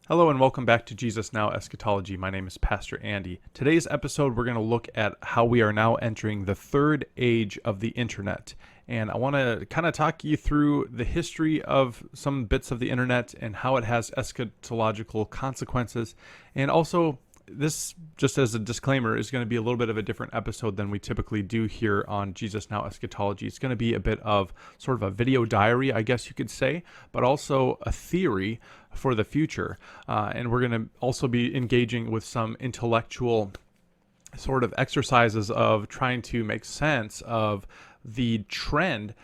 Hello and welcome back to Jesus Now Eschatology. My name is Pastor Andy. Today's episode, we're going to look at how we are now entering the third age of the internet. And I want to kind of talk you through the history of some bits of the internet and how it has eschatological consequences. And also, this, just as a disclaimer, is going to be a little bit of a different episode than we typically do here on Jesus Now Eschatology. It's going to be a bit of sort of a video diary, I guess you could say, but also a theory for the future. And we're going to also be engaging with some intellectual sort of exercises of trying to make sense of the trend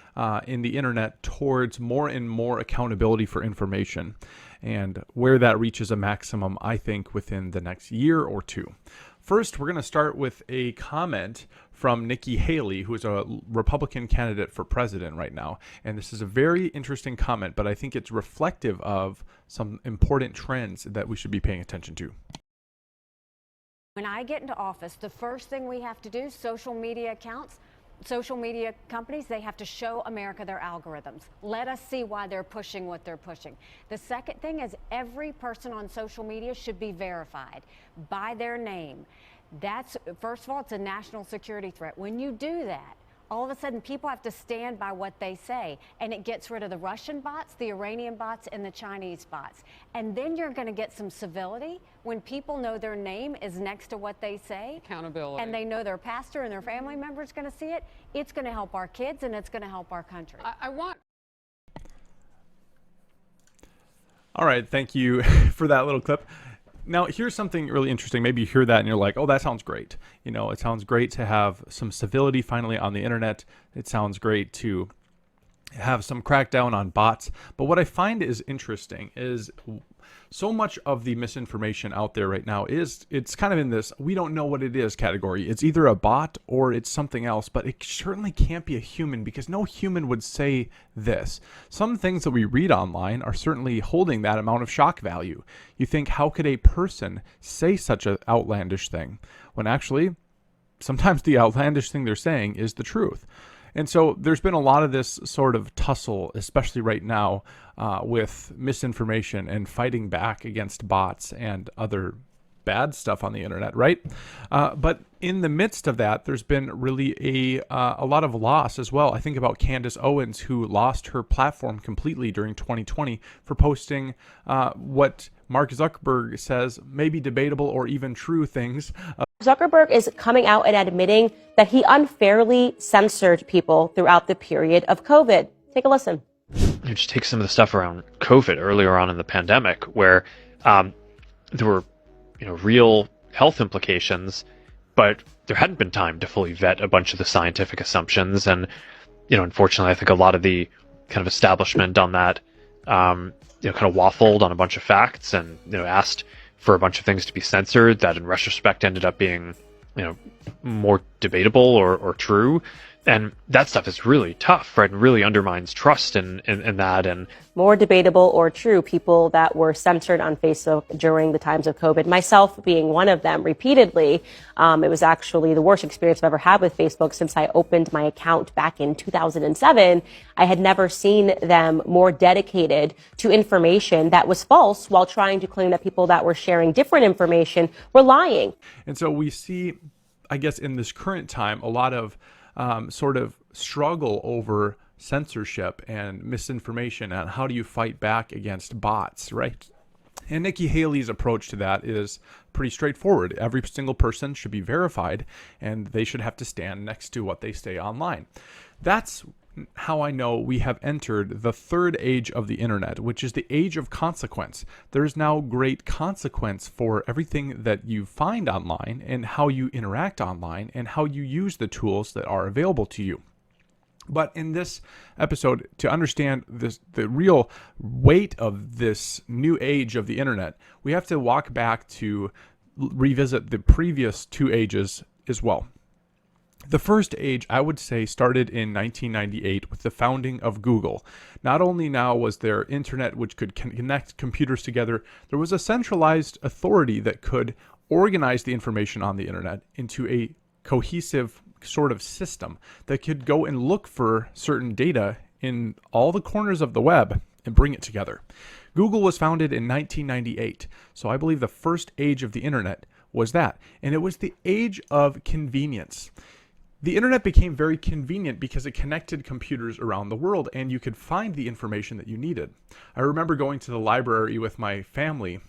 in the internet towards more and more accountability for information, and where that reaches a maximum, I think, within the next year or two. First, we're going to start with a comment from Nikki Haley, who is a Republican candidate for president right now. And this is a very interesting comment, but I think it's reflective of some important trends that we should be paying attention to. When I get into office, the first thing we have to do, social media accounts, social media companies, they have to show America their algorithms. Let us see why they're pushing what they're pushing. The second thing is every person on social media should be verified by their name. That's, first of all, it's a national security threat. When you do that, all of a sudden people have to stand by what they say, and it gets rid of the Russian bots, the Iranian bots, and the Chinese bots. And then you're going to get some civility when people know their name is next to what they say. Accountability. And they know their pastor and their family members going to see it. It's going to help our kids, and it's going to help our country. I want. All right, thank you for that little clip. Now, here's something really interesting. Maybe you hear that and you're like, oh, that sounds great. You know, it sounds great to have some civility finally on the internet. It sounds great to have some crackdown on bots. But what I find is interesting is so much of the misinformation out there right now it's kind of in this we don't know what it is category. It's either a bot or it's something else, but it certainly can't be a human, because no human would say this. Some things that we read online are certainly holding that amount of shock value. You think, how could a person say such an outlandish thing, when actually sometimes the outlandish thing they're saying is the truth. And so there's been a lot of this sort of tussle, especially right now, with misinformation and fighting back against bots and other bad stuff on the internet, right? But in the midst of that, there's been really a lot of loss as well. I think about Candace Owens, who lost her platform completely during 2020 for posting what Mark Zuckerberg says may be debatable or even true things. Zuckerberg is coming out and admitting that he unfairly censored people throughout the period of COVID. Take a listen. You just take some of the stuff around COVID earlier on in the pandemic, where there were, real health implications, but there hadn't been time to fully vet a bunch of the scientific assumptions, and unfortunately, I think a lot of the kind of establishment on that, kind of waffled on a bunch of facts and asked for a bunch of things to be censored that in retrospect ended up being, more debatable or true. And that stuff is really tough, right? And really undermines trust in that. And more debatable or true, people that were censored on Facebook during the times of COVID, myself being one of them repeatedly. It was actually the worst experience I've ever had with Facebook since I opened my account back in 2007. I had never seen them more dedicated to information that was false while trying to claim that people that were sharing different information were lying. And so we see, I guess, in this current time, a lot of sort of struggle over censorship and misinformation, and how do you fight back against bots, right? And Nikki Haley's approach to that is pretty straightforward. Every single person should be verified, and they should have to stand next to what they say online. That's how I know we have entered the third age of the internet, which is the age of consequence. There's now great consequence for everything that you find online and how you interact online and how you use the tools that are available to you. But in this episode, to understand the real weight of this new age of the internet, we have to walk back to revisit the previous two ages as well. The first age, I would say, started in 1998 with the founding of Google. Not only now was there internet which could connect computers together, there was a centralized authority that could organize the information on the internet into a cohesive sort of system that could go and look for certain data in all the corners of the web and bring it together. Google was founded in 1998. So I believe the first age of the internet was that. And it was the age of convenience. The internet became very convenient because it connected computers around the world and you could find the information that you needed. I remember going to the library with my family,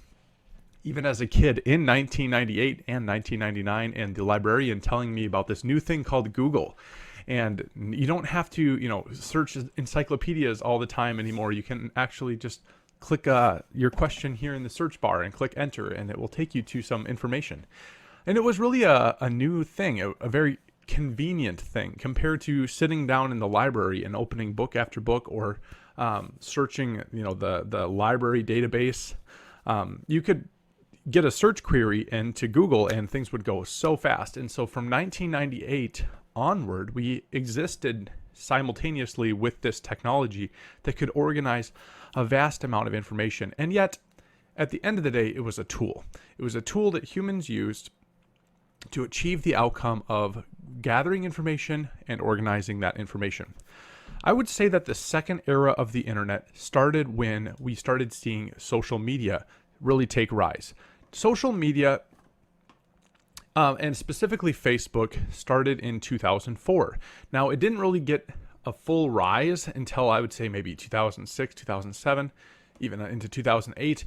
even as a kid in 1998 and 1999, and the librarian telling me about this new thing called Google. And you don't have to, search encyclopedias all the time anymore. You can actually just click your question here in the search bar and click enter, and it will take you to some information. And it was really a new thing, a very convenient thing compared to sitting down in the library and opening book after book or searching, the library database. You could get a search query into Google and things would go so fast. And so from 1998 onward, we existed simultaneously with this technology that could organize a vast amount of information. And yet, at the end of the day, it was a tool. It was a tool that humans used to achieve the outcome of gathering information and organizing that information. I would say that the second era of the internet started when we started seeing social media really take rise. Social media, and specifically Facebook, started in 2004. Now, it didn't really get a full rise until I would say maybe 2006, 2007, even into 2008.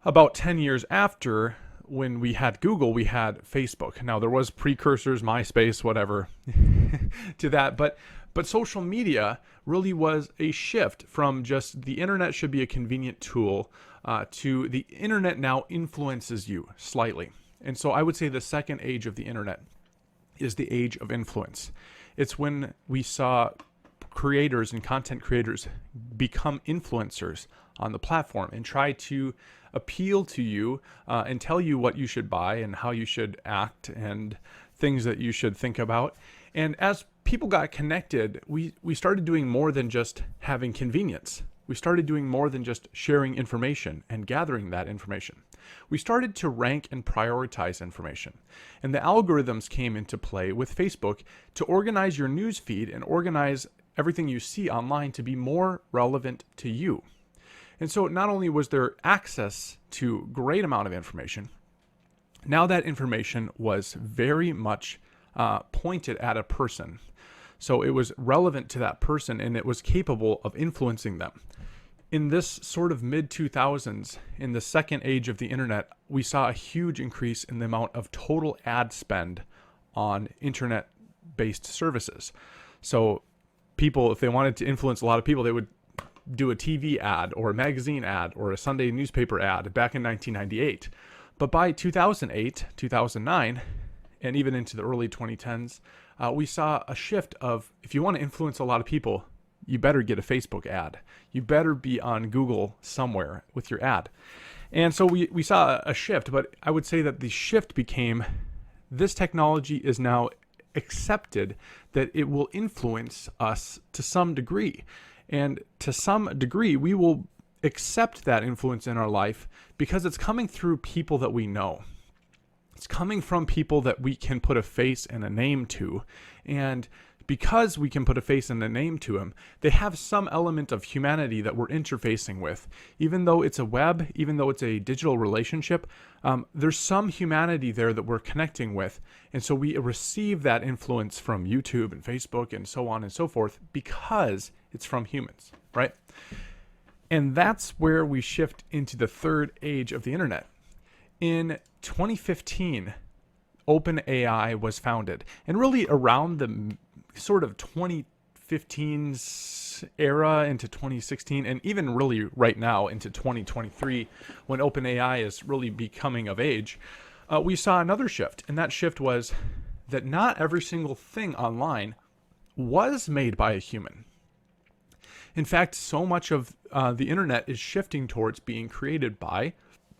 About 10 years after, when we had Google, we had Facebook. Now, there was precursors, MySpace, whatever, to that, but social media really was a shift from just the internet should be a convenient tool to the internet now influences you slightly. And so I would say the second age of the internet is the age of influence. It's when we saw creators and content creators become influencers on the platform and try to appeal to you and tell you what you should buy and how you should act and things that you should think about. And as people got connected, we started doing more than just having convenience. We started doing more than just sharing information and gathering that information. We started to rank and prioritize information. And the algorithms came into play with Facebook to organize your news feed and organize everything you see online to be more relevant to you. And so not only was there access to great amount of information, now that information was very much pointed at a person. So it was relevant to that person and it was capable of influencing them. In this sort of mid-2000s, in the second age of the internet, we saw a huge increase in the amount of total ad spend on internet-based services. So people, if they wanted to influence a lot of people, they would do a TV ad or a magazine ad or a Sunday newspaper ad back in 1998. But by 2008, 2009, and even into the early 2010s, we saw a shift of, if you want to influence a lot of people, you better get a Facebook ad. You better be on Google somewhere with your ad. And so we saw a shift, but I would say that the shift became, this technology is now accepted that it will influence us to some degree. And to some degree, we will accept that influence in our life because it's coming through people that we know. It's coming from people that we can put a face and a name to. And because we can put a face and a name to them, they have some element of humanity that we're interfacing with. Even though it's a web, even though it's a digital relationship, there's some humanity there that we're connecting with. And so we receive that influence from YouTube and Facebook and so on and so forth because it's from humans, right? And that's where we shift into the third age of the internet. In 2015, OpenAI was founded. And really around the sort of 2015's era into 2016, and even really right now into 2023, when OpenAI is really becoming of age, we saw another shift. And that shift was that not every single thing online was made by a human. In fact, so much of the internet is shifting towards being created by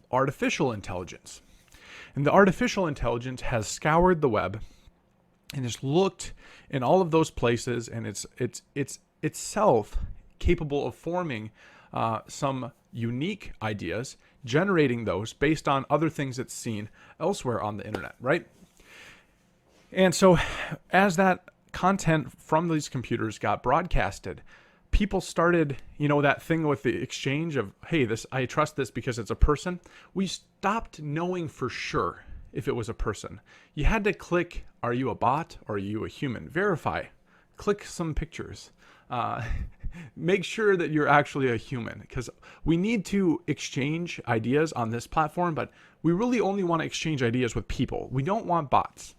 artificial intelligence. And the artificial intelligence has scoured the web and has looked in all of those places, and it's itself capable of forming some unique ideas, generating those based on other things it's seen elsewhere on the internet, right? And so as that content from these computers got broadcasted, people started, that thing with the exchange of, hey, I trust this because it's a person. We stopped knowing for sure if it was a person. You had to click, are you a bot or are you a human? Verify. Click some pictures. Make sure that you're actually a human, because we need to exchange ideas on this platform, but we really only want to exchange ideas with people. We don't want bots.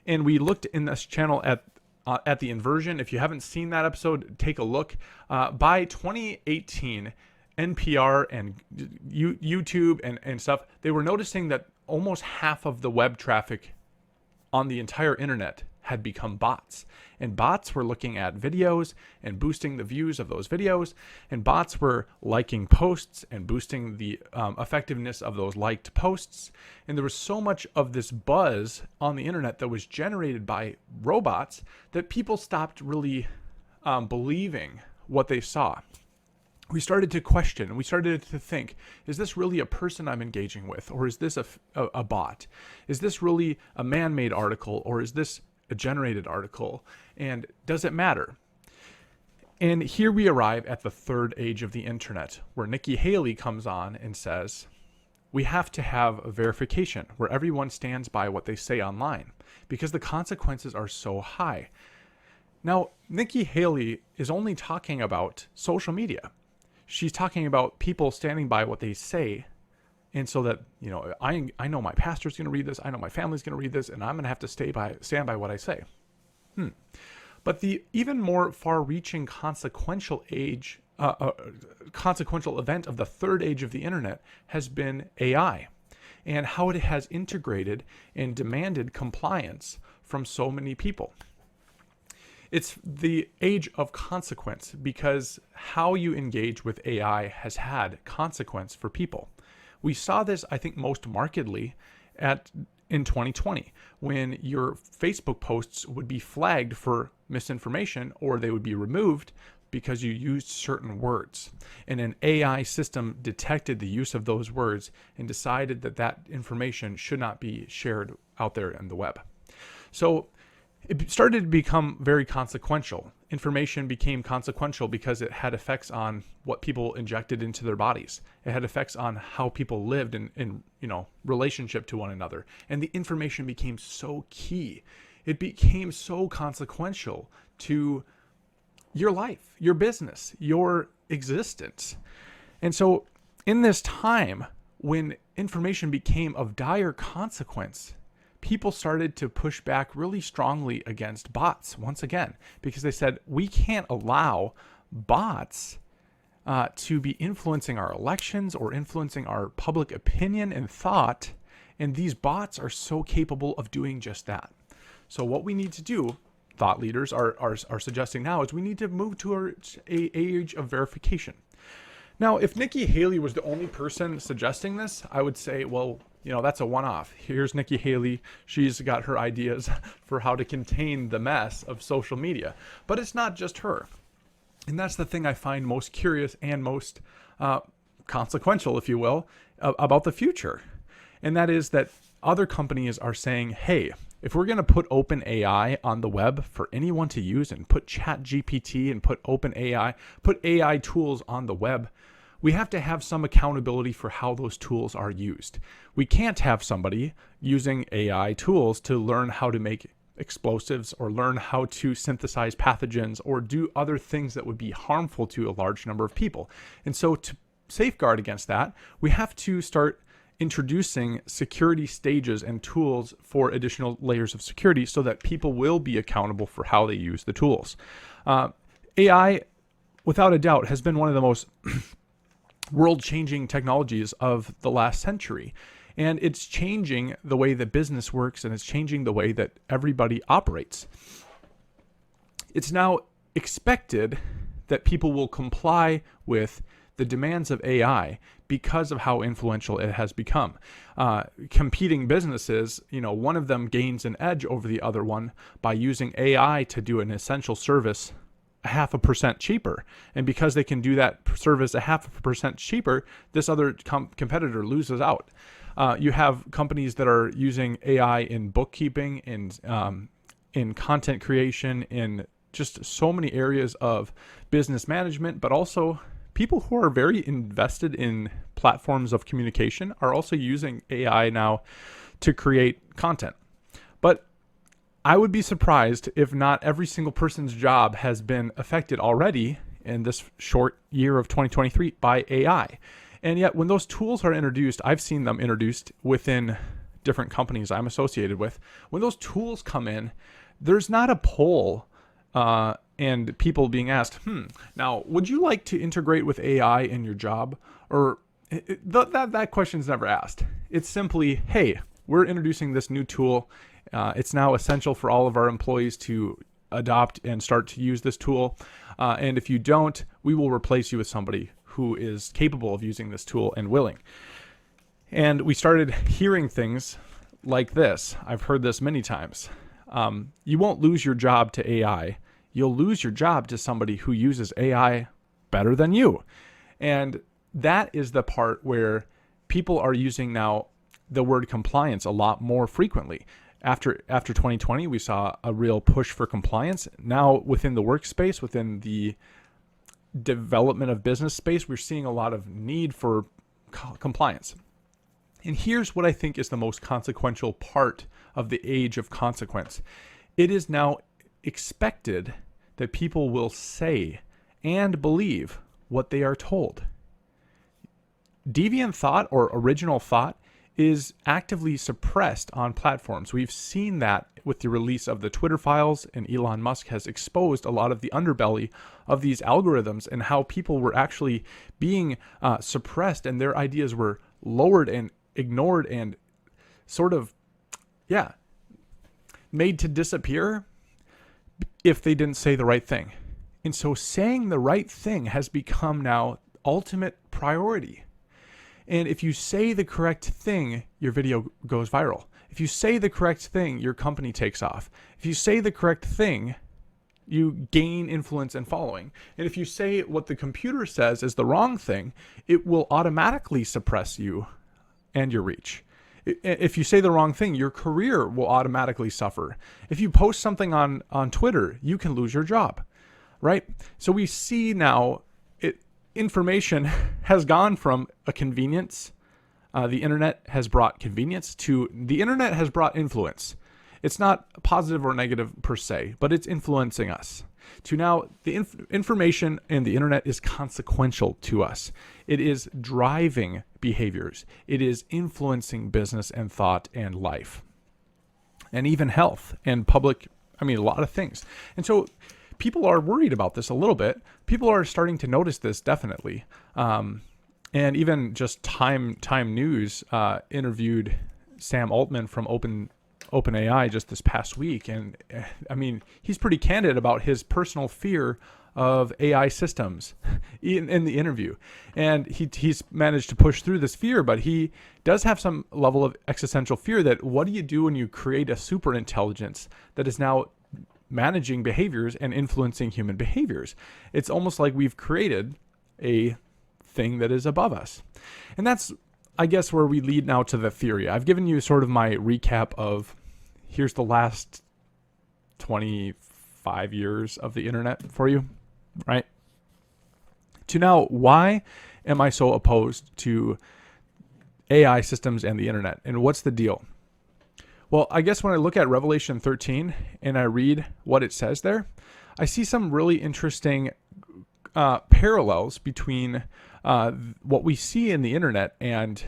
And we looked in this channel at the inversion. If you haven't seen that episode, take a look. By 2018, NPR and YouTube and stuff, they were noticing that almost half of the web traffic on the entire internet had become bots. And bots were looking at videos and boosting the views of those videos. And bots were liking posts and boosting the effectiveness of those liked posts. And there was so much of this buzz on the internet that was generated by robots that people stopped really believing what they saw. We started to question and we started to think, is this really a person I'm engaging with? Or is this a bot? Is this really a man-made article? Or is this a generated article? And does it matter? And here we arrive at the third age of the internet, where Nikki Haley comes on and says, we have to have a verification where everyone stands by what they say online because the consequences are so high. Now, Nikki Haley is only talking about social media. She's talking about people standing by what they say. And so that, I know my pastor's going to read this, I know my family's going to read this, and I'm going to have to stand by what I say. But the even more far-reaching consequential event of the third age of the internet has been AI, and how it has integrated and demanded compliance from so many people. It's the age of consequence, because how you engage with AI has had consequence for people. We saw this, I think, most markedly in 2020, when your Facebook posts would be flagged for misinformation, or they would be removed because you used certain words. And an AI system detected the use of those words and decided that information should not be shared out there in the web. So it started to become very consequential. Information became consequential because it had effects on what people injected into their bodies. It had effects on how people lived in relationship to one another. And the information became so key. It became so consequential to your life, your business, your existence. And so in this time when information became of dire consequence, people started to push back really strongly against bots once again, because they said, we can't allow bots to be influencing our elections or influencing our public opinion and thought. And these bots are so capable of doing just that. So what we need to do, thought leaders are suggesting now, is we need to move towards an age of verification. Now, if Nikki Haley was the only person suggesting this, I would say, well, that's a one-off. Here's Nikki Haley. She's got her ideas for how to contain the mess of social media. But it's not just her. And that's the thing I find most curious and most consequential, if you will, about the future. And that is that other companies are saying, hey, if we're going to put OpenAI on the web for anyone to use, and put ChatGPT and put OpenAI, put AI tools on the web, we have to have some accountability for how those tools are used. We can't have somebody using AI tools to learn how to make explosives or learn how to synthesize pathogens or do other things that would be harmful to a large number of people. And so to safeguard against that, we have to start introducing security stages and tools for additional layers of security so that people will be accountable for how they use the tools. AI, without a doubt, has been one of the most world-changing technologies of the last century. And it's changing the way that business works, and it's changing the way that everybody operates. It's now expected that people will comply with the demands of AI because of how influential it has become. Competing businesses, one of them gains an edge over the other one by using AI to do an essential service 0.5% cheaper. And because they can do that service 0.5% cheaper, this other competitor loses out. You have companies that are using AI in bookkeeping, in content creation, in just so many areas of business management, but also people who are very invested in platforms of communication are also using AI now to create content. But I would be surprised if not every single person's job has been affected already in this short year of 2023 by AI. And yet when those tools are introduced, I've seen them introduced within different companies I'm associated with. When those tools come in, there's not a poll and people being asked, now, would you like to integrate with AI in your job? Or that question's never asked. It's simply, hey, we're introducing this new tool. It's now essential for all of our employees to adopt and start to use this tool. And if you don't, we will replace you with somebody who is capable of using this tool and willing. And we started hearing things like this. I've heard this many times. You won't lose your job to AI. You'll lose your job to somebody who uses AI better than you. And that is the part where people are using now the word compliance a lot more frequently. After 2020, we saw a real push for compliance. Now within the workspace, within the development of business space, we're seeing a lot of need for compliance. And here's what I think is the most consequential part of the age of consequence. It is now expected that people will say and believe what they are told. Deviant thought or original thought is actively suppressed on platforms. We've seen that with the release of the Twitter files, and Elon Musk has exposed a lot of the underbelly of these algorithms and how people were actually being suppressed and their ideas were lowered and ignored and sort of, made to disappear if they didn't say the right thing. And so saying the right thing has become now ultimate priority. And if you say the correct thing, your video goes viral. If you say the correct thing, your company takes off. If you say the correct thing, you gain influence and following. And if you say what the computer says is the wrong thing, it will automatically suppress you and your reach. If you say the wrong thing, your career will automatically suffer. If you post something on Twitter, you can lose your job, right? So we see now information has gone from a convenience. The internet has brought convenience to the internet has brought influence. It's not positive or negative per se, but it's influencing us. To now, the information and the internet is consequential to us. It is driving behaviors. It is influencing business and thought and life, and even health and public. I mean, a lot of things. And so people are worried about this a little bit. People are starting to notice this definitely. And even just Time News interviewed Sam Altman from OpenAI just this past week. And I mean, he's pretty candid about his personal fear of AI systems in the interview. And he's managed to push through this fear, but he does have some level of existential fear that what do you do when you create a super intelligence that is now managing behaviors and influencing human behaviors? It's almost like we've created a thing that is above us. And that's, I guess, where we lead now to the theory. I've given you sort of my recap of here's the last 25 years of the internet for you, right? To now, why am I so opposed to AI systems and the internet? And what's the deal? Well, I guess when I look at Revelation 13 and I read what it says there, I see some really interesting parallels between what we see in the internet and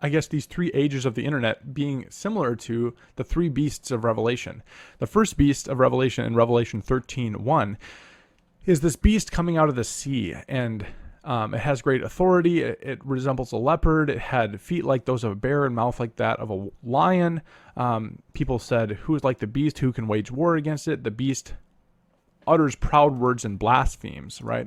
I guess these three ages of the internet being similar to the three beasts of Revelation. The first beast of Revelation in Revelation 13:1 is this beast coming out of the sea, and it has great authority. It resembles a leopard. It had feet like those of a bear and mouth like that of a lion. People said, who is like the beast? Who can wage war against it? The beast utters proud words and blasphemes, right?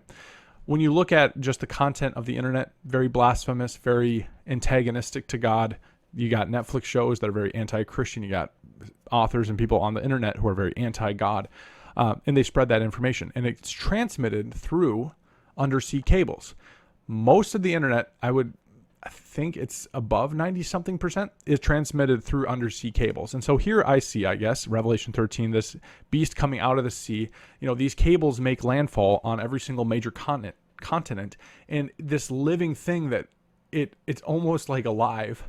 When you look at just the content of the internet, very blasphemous, very antagonistic to God. You got Netflix shows that are very anti-Christian. You got authors and people on the internet who are very anti-God. And they spread that information. And it's transmitted through undersea cables. Most of the internet, I think it's above 90 something percent, is transmitted through undersea cables. And so here I see, I guess, Revelation 13, this beast coming out of the sea. These cables make landfall on every single major continent, and this living thing that it's almost like alive,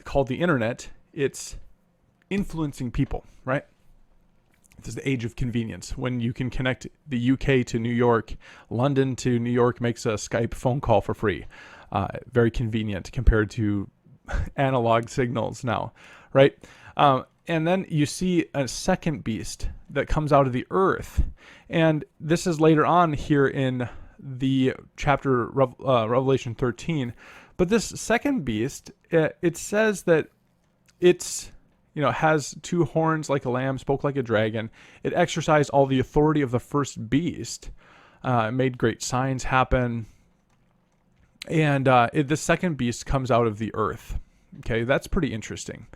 called the internet. It's influencing people, right? This is the age of convenience, when you can connect the UK to New York, London to New York makes a Skype phone call for free. Very convenient compared to analog signals now, right? And then you see a second beast that comes out of the earth. And this is later on here in the chapter Revelation 13. But this second beast, it says that it's has two horns like a lamb, spoke like a dragon. It exercised all the authority of the first beast. It made great signs happen. And the second beast comes out of the earth. Okay, that's pretty interesting.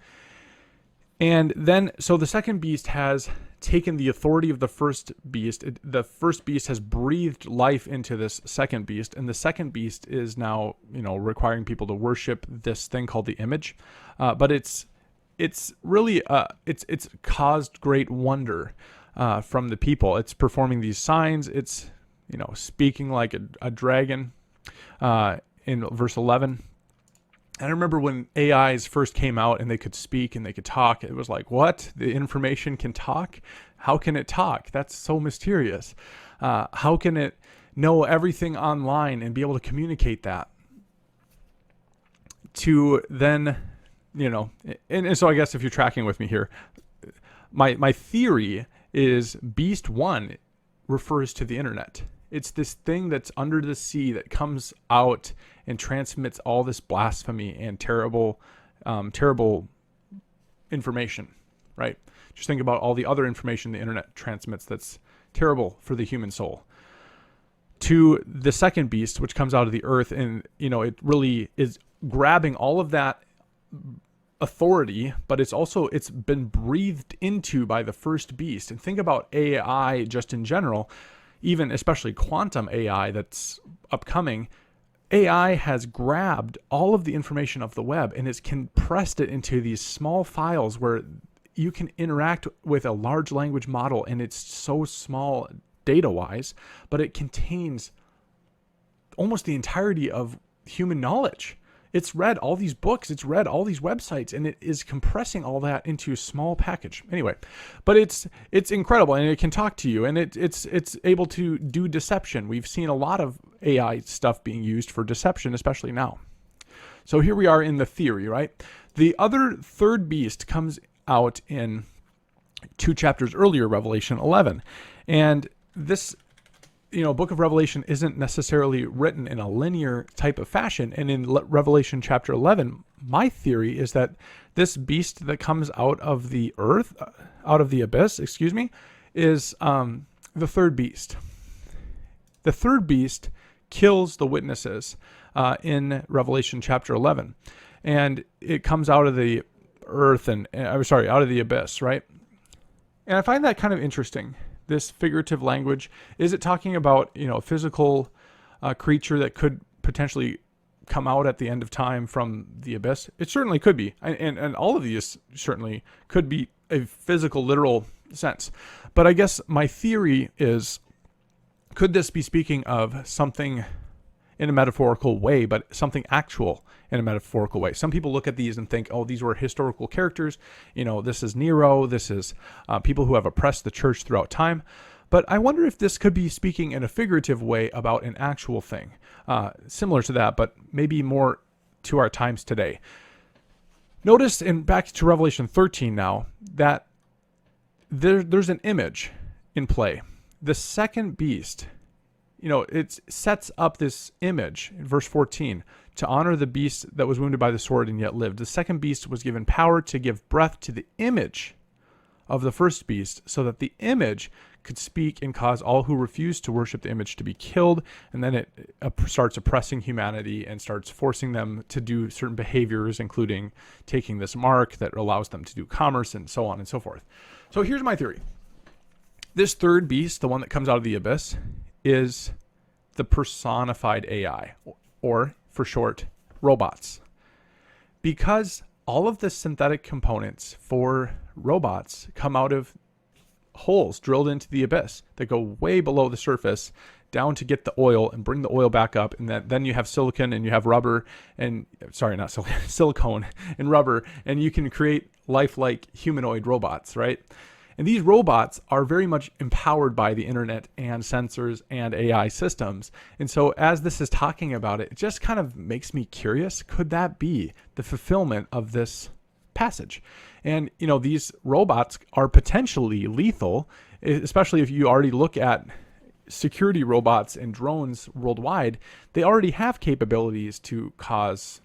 And then, so the second beast has taken the authority of the first beast. The first beast has breathed life into this second beast. And the second beast is now, requiring people to worship this thing called the image. But it's really it's caused great wonder from the people. It's performing these signs. It's speaking like a dragon in verse 11. And I remember when AIs first came out and they could speak and they could talk, it was like, what? The information can talk? How can it talk? That's so mysterious. How can it know everything online and be able to communicate that? To then, and so I guess if you're tracking with me here, my theory is Beast 1 refers to the internet. It's this thing that's under the sea that comes out and transmits all this blasphemy and terrible information, right? Just think about all the other information the internet transmits that's terrible for the human soul. To the second beast, which comes out of the earth, and it really is grabbing all of that authority, but it's been breathed into by the first beast. And think about AI just in general, even especially quantum AI that's upcoming. AI has grabbed all of the information of the web and it's compressed it into these small files where you can interact with a large language model, and it's so small data-wise, but it contains almost the entirety of human knowledge. It's read all these books, it's read all these websites, and it is compressing all that into a small package. Anyway, but it's incredible, and it can talk to you, and it's able to do deception. We've seen a lot of AI stuff being used for deception, especially now. So here we are in the theory, right? The other third beast comes out in 2 chapters earlier, Revelation 11. And this book of Revelation isn't necessarily written in a linear type of fashion. And in Revelation chapter 11, my theory is that this beast that comes out of the earth, out of the abyss, is the third beast. The third beast kills the witnesses in Revelation chapter 11. And it comes out of the earth out of the abyss, right? And I find that kind of interesting. This figurative language, is it talking about a physical creature that could potentially come out at the end of time from the abyss? It certainly could be, and all of these certainly could be a physical, literal sense. But I guess my theory is, could this be speaking of something in a metaphorical way, but something actual in a metaphorical way? Some people look at these and think, oh, these were historical characters. This is Nero. This is people who have oppressed the church throughout time. But I wonder if this could be speaking in a figurative way about an actual thing, similar to that, but maybe more to our times today. Notice, and back to Revelation 13 now, that there's an image in play. The second beast, it sets up this image in verse 14 to honor the beast that was wounded by the sword and yet lived. The second beast was given power to give breath to the image of the first beast, so that the image could speak and cause all who refused to worship the image to be killed. And then it starts oppressing humanity and starts forcing them to do certain behaviors, including taking this mark that allows them to do commerce and so on and so forth. So here's my theory. This third beast, the one that comes out of the abyss, is the personified AI, or for short, robots. Because all of the synthetic components for robots come out of holes drilled into the abyss that go way below the surface down to get the oil and bring the oil back up, and then you have silicon and you have rubber and silicone and rubber, and you can create lifelike humanoid robots, right? And these robots are very much empowered by the internet and sensors and AI systems. And so as this is talking about it, it just kind of makes me curious, could that be the fulfillment of this passage? And, you know, these robots are potentially lethal, especially if you already look at security robots and drones worldwide. They already have capabilities to cause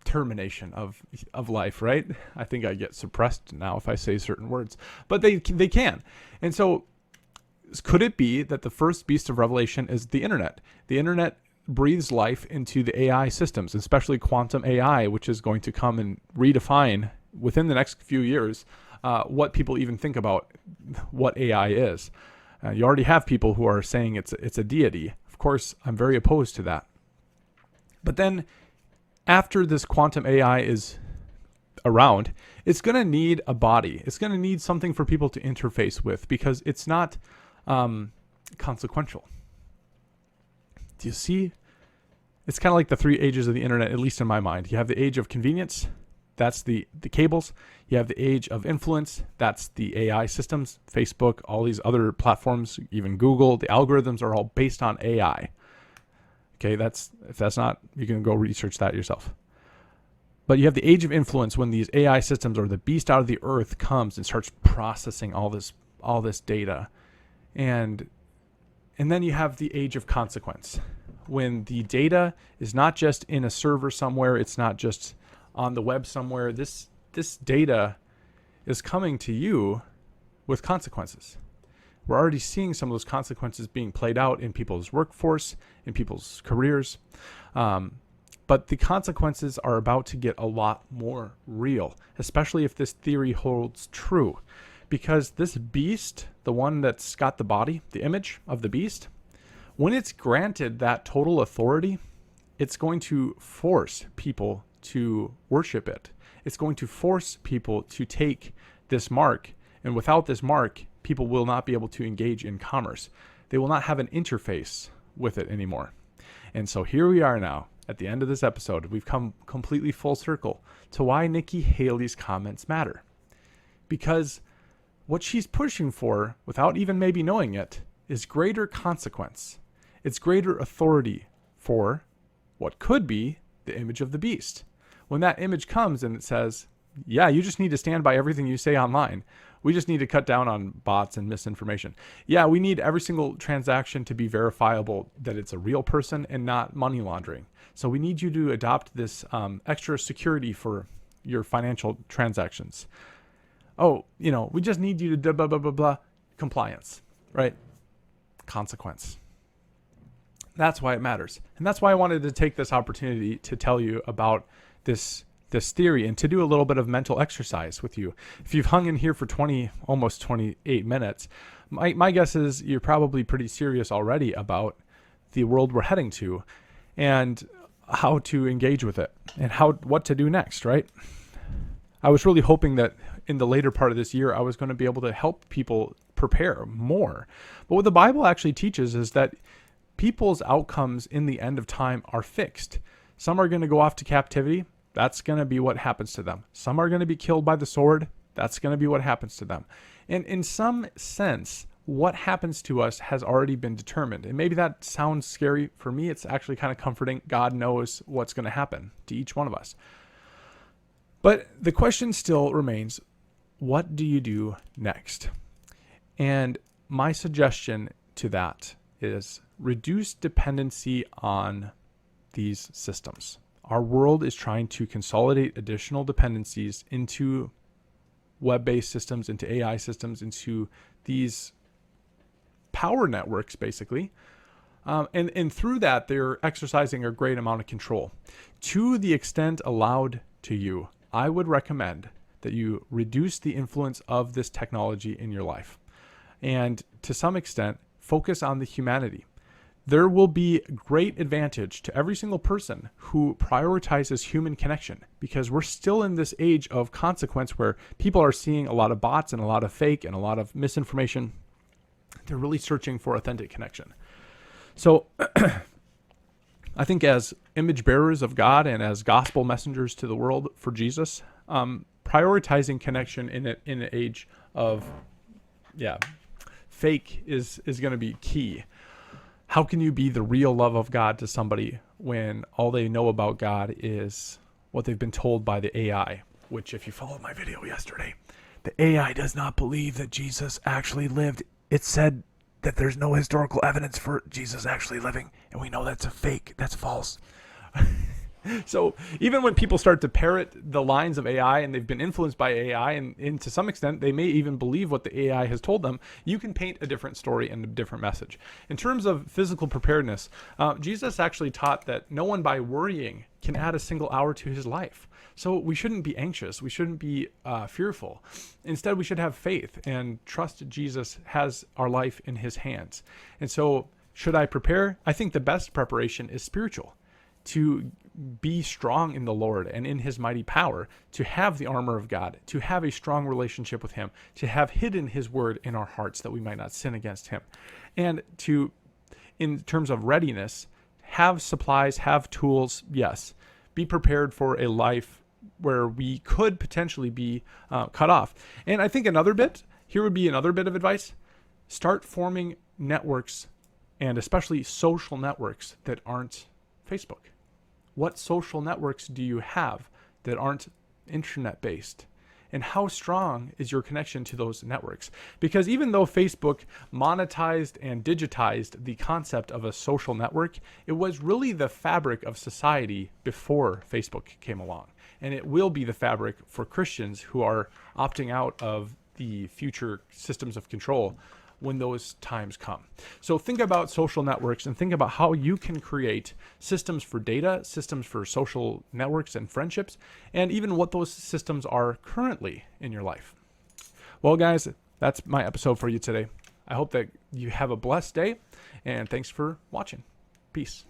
termination of life, right? I think I get suppressed now if I say certain words, but they can. And so could it be that the first beast of Revelation is the internet? The internet breathes life into the AI systems, especially quantum AI, which is going to come and redefine within the next few years what people even think about what AI is. You already have people who are saying it's a deity. Of course, I'm very opposed to that. But then after this quantum AI is around, it's going to need a body. It's going to need something for people to interface with, because it's not consequential. Do you see? It's kind of like the three ages of the internet, at least in my mind. You have the age of convenience. That's the cables. You have the age of influence. That's the AI systems, Facebook, all these other platforms, even Google. The algorithms are all based on AI. Okay, if that's not, you can go research that yourself. But you have the age of influence, when these AI systems, or the beast out of the earth, comes and starts processing all this data. And then you have the age of consequence, when the data is not just in a server somewhere, it's not just on the web somewhere. This data is coming to you with consequences. We're already seeing some of those consequences being played out in people's workforce, in people's careers. But the consequences are about to get a lot more real, especially if this theory holds true. Because this beast, the one that's got the body, the image of the beast, when it's granted that total authority, it's going to force people to worship it. It's going to force people to take this mark. And without this mark, people will not be able to engage in commerce. They will not have an interface with it anymore. And so here we are now at the end of this episode. We've come completely full circle to why Nikki Haley's comments matter. Because what she's pushing for, without even maybe knowing it, is greater consequence. It's greater authority for what could be the image of the beast. When that image comes and it says, yeah, you just need to stand by everything you say online. We just need to cut down on bots and misinformation. Yeah, we need every single transaction to be verifiable that it's a real person and not money laundering. So we need you to adopt this extra security for your financial transactions. Oh, we just need you to blah, blah, blah, blah, compliance, right? Consequence. That's why it matters. And that's why I wanted to take this opportunity to tell you about this theory and to do a little bit of mental exercise with you. If you've hung in here for almost 28 minutes, my guess is you're probably pretty serious already about the world we're heading to and how to engage with it and what to do next, right? I was really hoping that in the later part of this year, I was going to be able to help people prepare more. But what the Bible actually teaches is that people's outcomes in the end of time are fixed. Some are going to go off to captivity. That's going to be what happens to them. Some are going to be killed by the sword. That's going to be what happens to them. And in some sense, what happens to us has already been determined. And maybe that sounds scary. For me, it's actually kind of comforting. God knows what's going to happen to each one of us. But the question still remains, what do you do next? And my suggestion to that is reduce dependency on these systems. Our world is trying to consolidate additional dependencies into web-based systems, into AI systems, into these power networks, basically. And through that, they're exercising a great amount of control. To the extent allowed to you, I would recommend that you reduce the influence of this technology in your life. And to some extent, focus on the humanity. there will be great advantage to every single person who prioritizes human connection, because we're still in this age of consequence where people are seeing a lot of bots and a lot of fake and a lot of misinformation. They're really searching for authentic connection. So I think as image bearers of God and as gospel messengers to the world for Jesus, prioritizing connection in an age of fake is going to be key. How can you be the real love of God to somebody when all they know about God is what they've been told by the AI? Which, if you followed my video yesterday, the AI does not believe that Jesus actually lived. It said that there's no historical evidence for Jesus actually living, and we know that's a fake. That's false. So even when people start to parrot the lines of AI and they've been influenced by AI, and to some extent they may even believe what the AI has told them, you can paint a different story and a different message. In terms of physical preparedness, Jesus actually taught that no one by worrying can add a single hour to his life. So we shouldn't be anxious. We shouldn't be fearful. Instead, we should have faith and trust Jesus has our life in his hands. And so should I prepare? I think the best preparation is spiritual. To be strong in the Lord and in his mighty power, to have the armor of God, to have a strong relationship with him, to have hidden his word in our hearts that we might not sin against him. And to, in terms of readiness, have supplies, have tools, yes. Be prepared for a life where we could potentially be cut off. And I think here would be another bit of advice. Start forming networks, and especially social networks that aren't Facebook. What social networks do you have that aren't internet-based? And how strong is your connection to those networks? Because even though Facebook monetized and digitized the concept of a social network, it was really the fabric of society before Facebook came along. And it will be the fabric for Christians who are opting out of the future systems of control when those times come. So think about social networks and think about how you can create systems for data, systems for social networks and friendships, and even what those systems are currently in your life. Well, guys, that's my episode for you today. I hope that you have a blessed day, and thanks for watching. Peace.